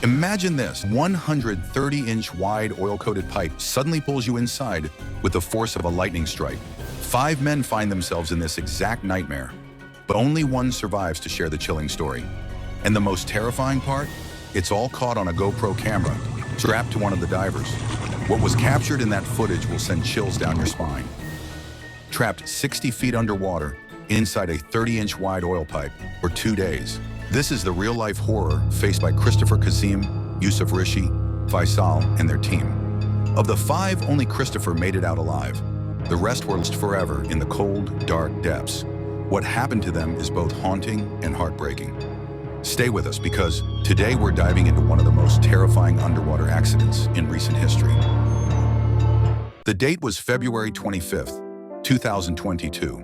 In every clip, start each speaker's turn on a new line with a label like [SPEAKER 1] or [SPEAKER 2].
[SPEAKER 1] Imagine this, 130-inch wide oil-coated pipe suddenly pulls you inside with the force of a lightning strike. 5 men find themselves in this exact nightmare, but only one survives to share the chilling story. And the most terrifying part? It's all caught on a GoPro camera, strapped to one of the divers. What was captured in that footage will send chills down your spine. Trapped 60 feet underwater, inside a 30-inch wide oil pipe for 2 days. This is the real-life horror faced by Christopher Kazim, Yusuf Rishi, Faisal, and their team. Of the 5, only Christopher made it out alive. The rest were lost forever in the cold, dark depths. What happened to them is both haunting and heartbreaking. Stay with us because today we're diving into one of the most terrifying underwater accidents in recent history. The date was February 25th, 2022.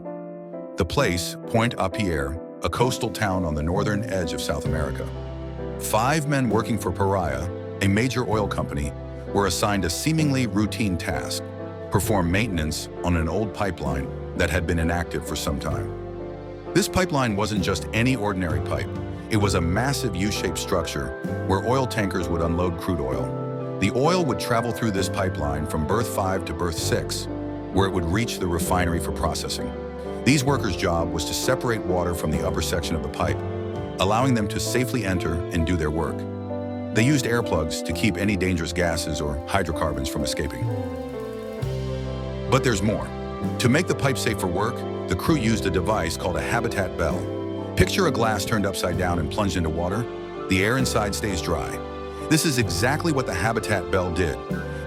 [SPEAKER 1] The place, Pointe-à-Pierre, a coastal town on the northern edge of South America. 5 men working for Paria, a major oil company, were assigned a seemingly routine task: perform maintenance on an old pipeline that had been inactive for some time. This pipeline wasn't just any ordinary pipe. It was a massive U-shaped structure where oil tankers would unload crude oil. The oil would travel through this pipeline from berth 5 to berth 6, where it would reach the refinery for processing. These workers' job was to separate water from the upper section of the pipe, allowing them to safely enter and do their work. They used air plugs to keep any dangerous gases or hydrocarbons from escaping. But there's more. To make the pipe safe for work, the crew used a device called a habitat bell. Picture a glass turned upside down and plunged into water. The air inside stays dry. This is exactly what the habitat bell did.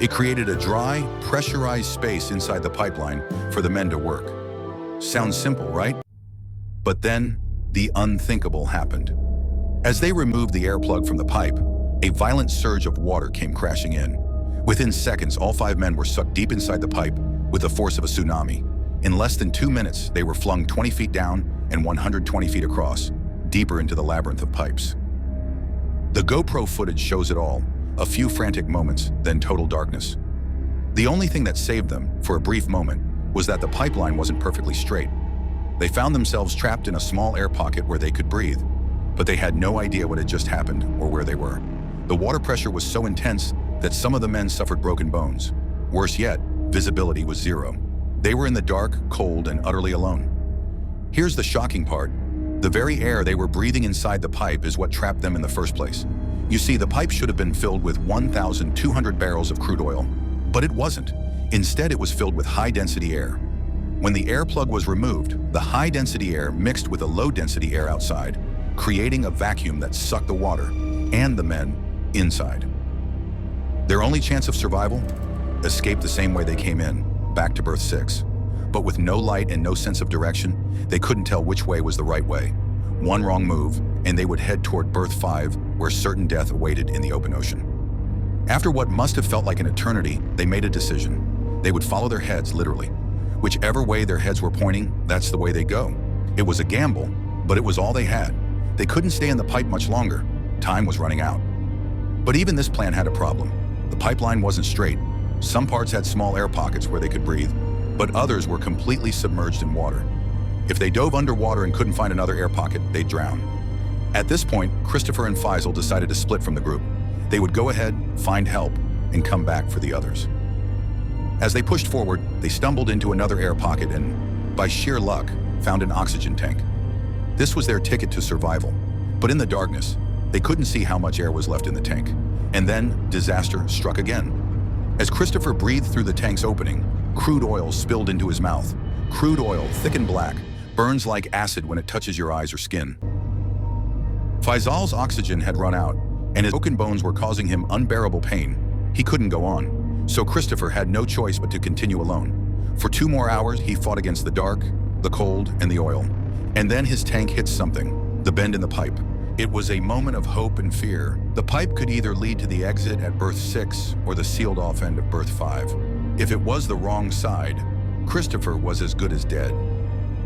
[SPEAKER 1] It created a dry, pressurized space inside the pipeline for the men to work. Sounds simple, right? But then, the unthinkable happened. As they removed the air plug from the pipe, a violent surge of water came crashing in. Within seconds, all 5 men were sucked deep inside the pipe with the force of a tsunami. In less than 2 minutes, they were flung 20 feet down and 120 feet across, deeper into the labyrinth of pipes. The GoPro footage shows it all: a few frantic moments, then total darkness. The only thing that saved them, for a brief moment, was that the pipeline wasn't perfectly straight. They found themselves trapped in a small air pocket where they could breathe, but they had no idea what had just happened or where they were. The water pressure was so intense that some of the men suffered broken bones. Worse yet, visibility was zero. They were in the dark, cold, and utterly alone. Here's the shocking part. The very air they were breathing inside the pipe is what trapped them in the first place. You see, the pipe should have been filled with 1,200 barrels of crude oil, but it wasn't. Instead, it was filled with high-density air. When the air plug was removed, the high-density air mixed with the low-density air outside, creating a vacuum that sucked the water and the men inside. Their only chance of survival? Escape the same way they came in, back to berth 6. But with no light and no sense of direction, they couldn't tell which way was the right way. One wrong move, and they would head toward berth 5, where certain death awaited in the open ocean. After what must have felt like an eternity, they made a decision. They would follow their heads, literally. Whichever way their heads were pointing, that's the way they'd go. It was a gamble, but it was all they had. They couldn't stay in the pipe much longer. Time was running out. But even this plan had a problem. The pipeline wasn't straight. Some parts had small air pockets where they could breathe, but others were completely submerged in water. If they dove underwater and couldn't find another air pocket, they'd drown. At this point, Christopher and Faisal decided to split from the group. They would go ahead, find help, and come back for the others. As they pushed forward, they stumbled into another air pocket and, by sheer luck, found an oxygen tank. This was their ticket to survival. But in the darkness, they couldn't see how much air was left in the tank. And then, disaster struck again. As Christopher breathed through the tank's opening, crude oil spilled into his mouth. Crude oil, thick and black, burns like acid when it touches your eyes or skin. Faisal's oxygen had run out, and his broken bones were causing him unbearable pain. He couldn't go on, so Christopher had no choice but to continue alone. For 2 more hours, he fought against the dark, the cold, and the oil. And then his tank hit something, the bend in the pipe. It was a moment of hope and fear. The pipe could either lead to the exit at berth 6 or the sealed-off end of berth 5. If it was the wrong side, Christopher was as good as dead.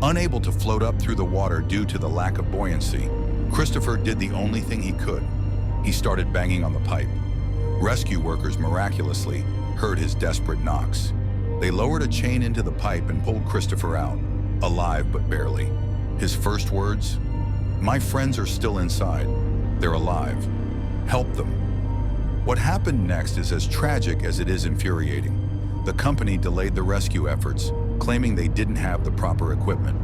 [SPEAKER 1] Unable to float up through the water due to the lack of buoyancy, Christopher did the only thing he could. He started banging on the pipe. Rescue workers miraculously heard his desperate knocks. They lowered a chain into the pipe and pulled Christopher out, alive but barely. His first words, "My friends are still inside. They're alive. Help them." What happened next is as tragic as it is infuriating. The company delayed the rescue efforts, claiming they didn't have the proper equipment.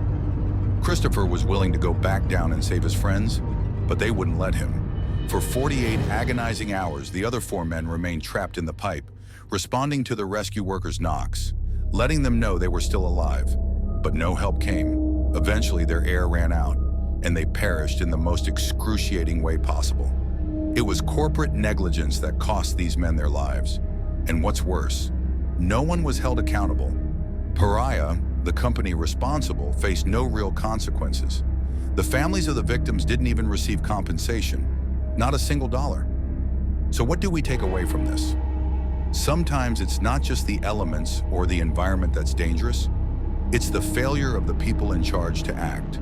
[SPEAKER 1] Christopher was willing to go back down and save his friends, but they wouldn't let him. For 48 agonizing hours, the other 4 men remained trapped in the pipe, responding to the rescue workers' knocks, letting them know they were still alive. But no help came. Eventually, their air ran out, and they perished in the most excruciating way possible. It was corporate negligence that cost these men their lives. And what's worse, no one was held accountable. Paria, the company responsible, faced no real consequences. The families of the victims didn't even receive compensation, not a single dollar. So what do we take away from this? Sometimes it's not just the elements or the environment that's dangerous, it's the failure of the people in charge to act.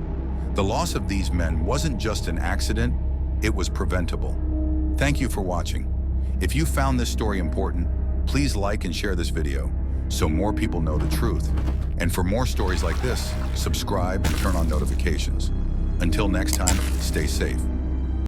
[SPEAKER 1] The loss of these men wasn't just an accident, it was preventable. Thank you for watching. If you found this story important, please like and share this video so more people know the truth. And for more stories like this, subscribe and turn on notifications. Until next time, stay safe.